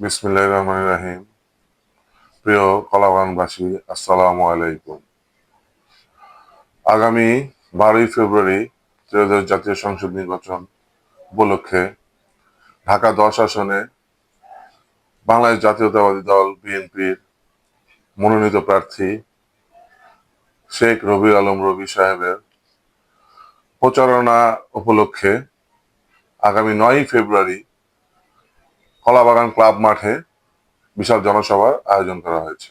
বিসমিল্লাহির রহমানির রহিম। প্রিয় কলাবাগানবাসী, আসসালামু আলাইকুম। আগামী 12ই ফেব্রুয়ারি ত্রয়োদশ জাতীয় সংসদ নির্বাচন উপলক্ষে ঢাকা 10 আসনে বাংলাদেশ জাতীয়তাবাদী দল বিএনপির মনোনীত প্রার্থী শেখ রবিউল আলম রবি সাহেবের প্রচারণা উপলক্ষে আগামী 9ই ফেব্রুয়ারি কলাবাগান ক্লাব মাঠে বিশাল জনসভার আয়োজন করা হয়েছে।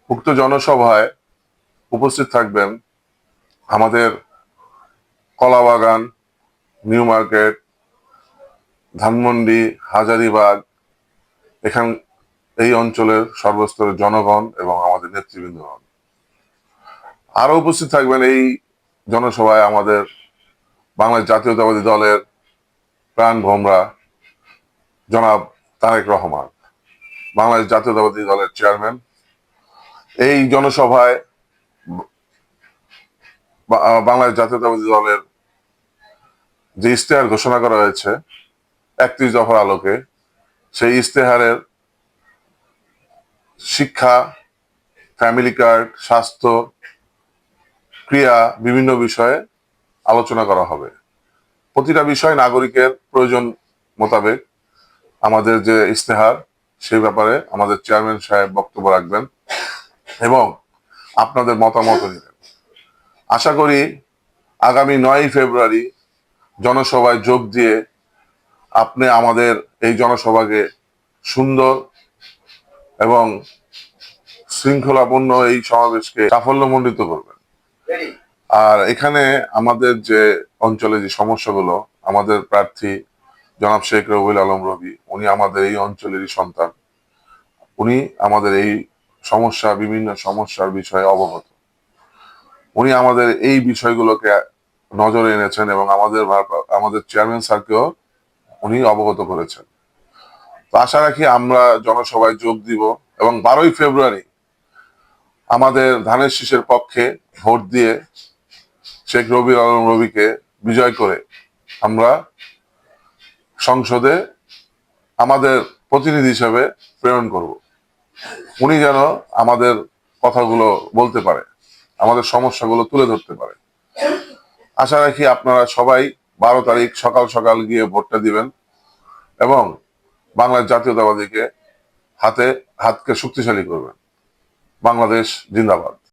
উক্ত জনসভায় উপস্থিত থাকবেন আমাদের কলাবাগান, নিউ মার্কেট, ধানমন্ডি, হাজারীবাগ এই অঞ্চলের সর্বস্তরের জনগণ এবং আমাদের নেতৃবৃন্দগণ। আরো উপস্থিত থাকবেন এই জনসভায় আমাদের বাংলাদেশ জাতীয়তাবাদী দলের প্রাণ ভোমরা জনাব তারেক রহমান, বাংলাদেশ জাতীয়তাবাদী দলের চেয়ারম্যান। এই জনসভায় বাংলাদেশ জাতীয়তাবাদী দলের যে ইশতেহার ঘোষণা করা হয়েছে 31 দফার আলোকে, সেই ইশতেহারের শিক্ষা, ফ্যামিলি কার্ড, স্বাস্থ্য, ক্রিয়া বিভিন্ন বিষয়ে আলোচনা করা হবে। প্রতিটা বিষয় নাগরিকের প্রয়োজন মোতাবেক আমাদের যে ইশতেহার, সেই ব্যাপারে আমাদের চেয়ারম্যান সাহেব বক্তব্য রাখবেন এবং আপনাদের মতামত নেবেন। আশা করি আগামী 9ই ফেব্রুয়ারি জনসভায় যোগ দিয়ে আপনি আমাদের এই জনসভাকে সুন্দর এবং শৃঙ্খলাপূর্ণ এই সমাবেশকে সাফল্যমণ্ডিত করবেন। আর এখানে আমাদের যে অঞ্চলে যে সমস্যাগুলো, আমাদের প্রার্থী জনাব শেখ রবিউল আলম রবি, উনি আমাদের এই অঞ্চলেরই সন্তান। উনি আমাদের এই বিভিন্ন সমস্যার বিষয়ে অবগত। উনি আমাদের এই বিষয়গুলোকে নজরে এনেছেন এবং আমাদের চেয়ারম্যান স্যারকেও উনি অবগত করেছেন। তো আশা রাখি আমরা জনসভায় যোগ দিব এবং 12ই ফেব্রুয়ারি আমাদের ধানের শীষের পক্ষে ভোট দিয়ে শেখ রবিউল আলম রবিকে বিজয় করে আমরা সংসদে আমাদের প্রতিনিধি হিসেবে প্রেরণ করব। উনি যেন আমাদের কথাগুলো বলতে পারে, আমাদের সমস্যাগুলো তুলে ধরতে পারে। আশা রাখি আপনারা সবাই 12 তারিখ সকাল সকাল গিয়ে ভোটটা দিবেন এবং বাংলাদেশ জাতীয়তাবাদীকে হাতকে শক্তিশালী করবেন। বাংলাদেশ জিন্দাবাদ।